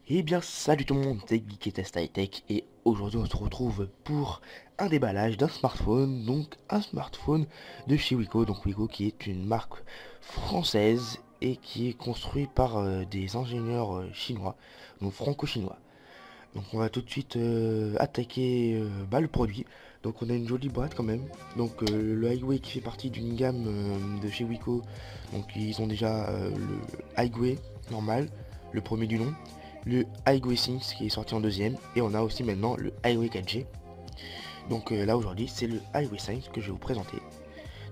Eh bien salut tout le monde, c'est Geek et Test High Tech et aujourd'hui on se retrouve pour un déballage d'un smartphone, donc un smartphone de chez Wiko, donc Wiko qui est une marque française et qui est construit par des ingénieurs chinois, donc franco-chinois. Donc on va tout de suite attaquer le produit. Donc on a une jolie boîte quand même. Donc le Highway qui fait partie d'une gamme de chez Wiko. Donc ils ont déjà le Highway normal, le premier du nom. Le Highway 6 qui est sorti en deuxième. Et on a aussi maintenant le Highway 4G. Donc là aujourd'hui c'est le Highway 5 que je vais vous présenter.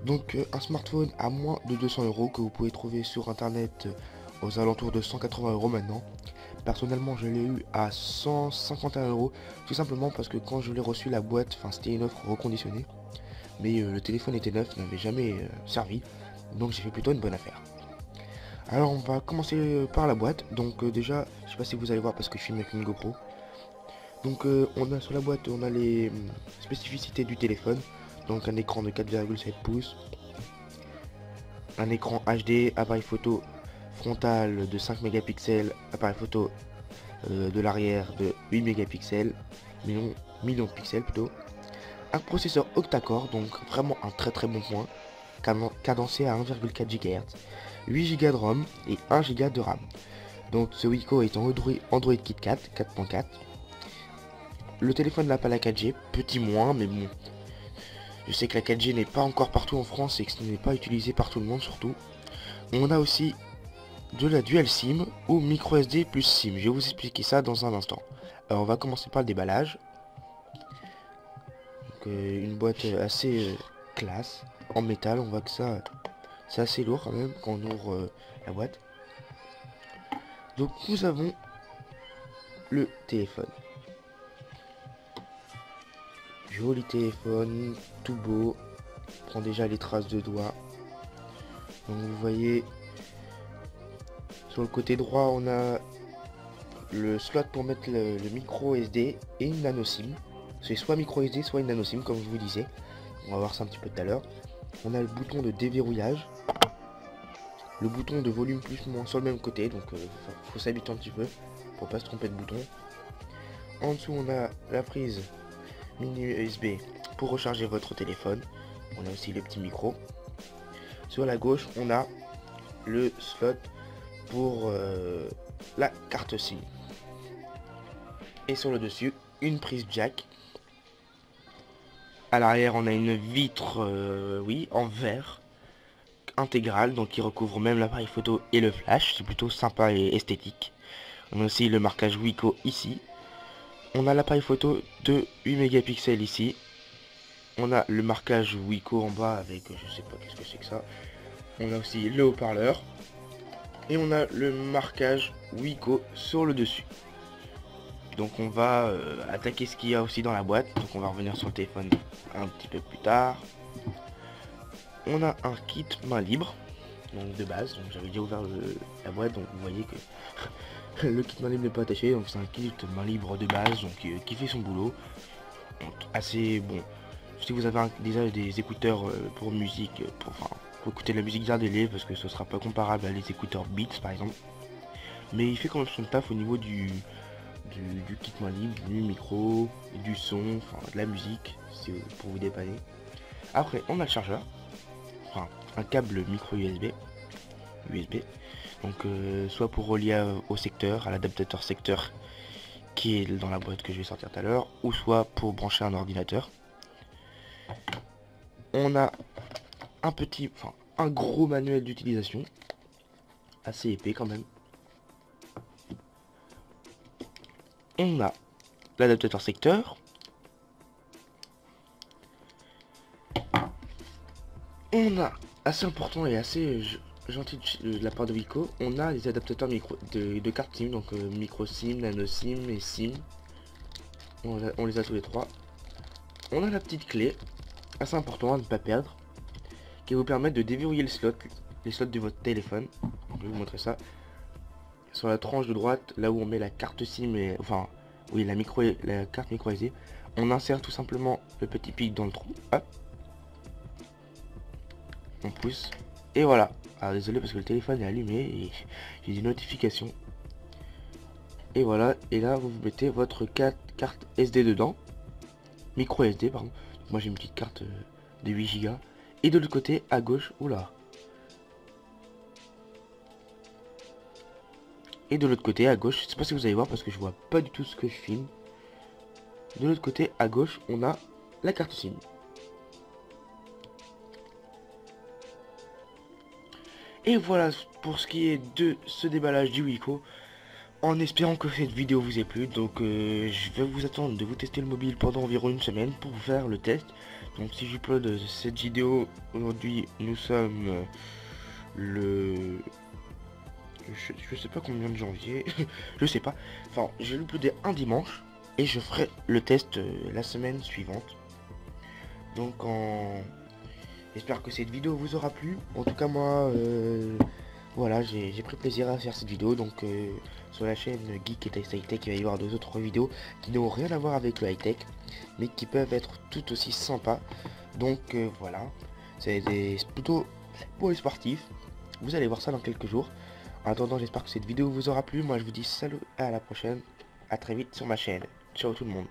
Donc un smartphone à moins de 200 euros que vous pouvez trouver sur internet aux alentours de 180 euros maintenant. Personnellement, je l'ai eu à 151 euros, tout simplement parce que quand je l'ai reçu la boîte, enfin c'était une offre reconditionnée, mais le téléphone était neuf, n'avait jamais servi, donc j'ai fait plutôt une bonne affaire. Alors on va commencer par la boîte, donc déjà, je sais pas si vous allez voir parce que je filme avec une GoPro. Donc on a sur la boîte, on a les spécificités du téléphone, donc un écran de 4,7 pouces, un écran HD, appareil photo frontal de 5 mégapixels, appareil photo de l'arrière de 8 mégapixels, millions de pixels plutôt. Un processeur octa-core, donc vraiment un très bon point, cadencé à 1,4 GHz, 8 Go de ROM et 1 Go de RAM. Donc ce Wiko est en Android KitKat 4.4. Le téléphone n'a pas la 4G, petit moins, mais bon. Je sais que la 4G n'est pas encore partout en France et que ce n'est pas utilisé par tout le monde surtout. On a aussi de la Dual SIM ou micro SD plus SIM. Je vais vous expliquer ça dans un instant. Alors on va commencer par le déballage. Donc, une boîte assez classe en métal. On voit que ça c'est assez lourd quand même quand on ouvre la boîte. Donc nous avons le téléphone. Joli téléphone, tout beau. On prend déjà les traces de doigts. Donc vous voyez sur le côté droit on a le slot pour mettre le micro SD et une nano SIM. C'est soit micro SD soit une nano SIM comme je vous disais. On va voir ça un petit peu tout à l'heure. On a le bouton de déverrouillage. Le bouton de volume plus moins sur le même côté. Donc faut s'habituer un petit peu pour pas se tromper de bouton. En dessous on a la prise mini USB pour recharger votre téléphone. On a aussi le petit micro. Sur la gauche on a le slot pour la carte SIM. Et sur le dessus une prise jack. À l'arrière on a une vitre oui en verre intégrale, donc qui recouvre même l'appareil photo et le flash. C'est plutôt sympa et esthétique. On a aussi le marquage Wiko ici. On a l'appareil photo de 8 mégapixels ici. On a le marquage Wiko en bas avec, je sais pas qu'est-ce que c'est que ça. On a aussi le haut-parleur. Et on a le marquage Wiko sur le dessus. Donc on va attaquer ce qu'il y a aussi dans la boîte. Donc on va revenir sur le téléphone un petit peu plus tard. On a un kit main libre, donc de base. Donc j'avais déjà ouvert la boîte, donc vous voyez que le kit main libre n'est pas attaché. Donc c'est un kit main libre de base, donc qui fait son boulot. Donc assez bon. Si vous avez déjà des écouteurs pour musique, pour écouter de la musique, gardez-les parce que ce sera pas comparable à les écouteurs Beats par exemple. Mais il fait quand même son taf au niveau du kit main libre, du micro, du son, enfin de la musique, c'est pour vous dépanner. Après on a le chargeur, enfin un câble micro USB. Donc soit pour relier au secteur, à l'adaptateur secteur qui est dans la boîte que je vais sortir tout à l'heure, ou soit pour brancher un ordinateur. On a un gros manuel d'utilisation, assez épais quand même. On a l'adaptateur secteur. On a, assez important et assez gentil de la part de Wiko, on a les adaptateurs de carte SIM, donc micro SIM, nano SIM et SIM. On les a tous les trois. On a la petite clé, assez important à ne pas perdre, qui va vous permettre de déverrouiller les slots de votre téléphone. Je vais vous montrer ça. Sur la tranche de droite, là où on met la carte SIM et la carte micro SD, on insère tout simplement le petit pic dans le trou. Hop. On pousse et voilà. Alors désolé parce que le téléphone est allumé et j'ai des notifications. Et voilà, et là vous mettez votre carte SD dedans. Micro SD pardon. Donc moi j'ai une petite carte de 8 Go. Et de l'autre côté à gauche, oula. Et de l'autre côté à gauche, je sais pas si vous allez voir parce que je vois pas du tout ce que je filme. De l'autre côté à gauche, on a la carte SIM. Et voilà pour ce qui est de ce déballage du Wiko. En espérant que cette vidéo vous ait plu. Donc je vais vous attendre de vous tester le mobile pendant environ une semaine pour vous faire le test. Donc si j'upload cette vidéo aujourd'hui, nous sommes le... Je sais pas combien de janvier. Je sais pas. Enfin, je vais l'uploader un dimanche. Et je ferai le test la semaine suivante. Donc j'espère que cette vidéo vous aura plu. En tout cas moi, voilà, j'ai pris plaisir à faire cette vidéo. Donc sur la chaîne Geek et Test High Tech, il va y avoir deux autres vidéos qui n'ont rien à voir avec le high tech, mais qui peuvent être tout aussi sympas. Donc voilà, c'est plutôt pour les sportifs. Vous allez voir ça dans quelques jours. En attendant, j'espère que cette vidéo vous aura plu. Moi je vous dis salut, à la prochaine. À très vite sur ma chaîne. Ciao tout le monde.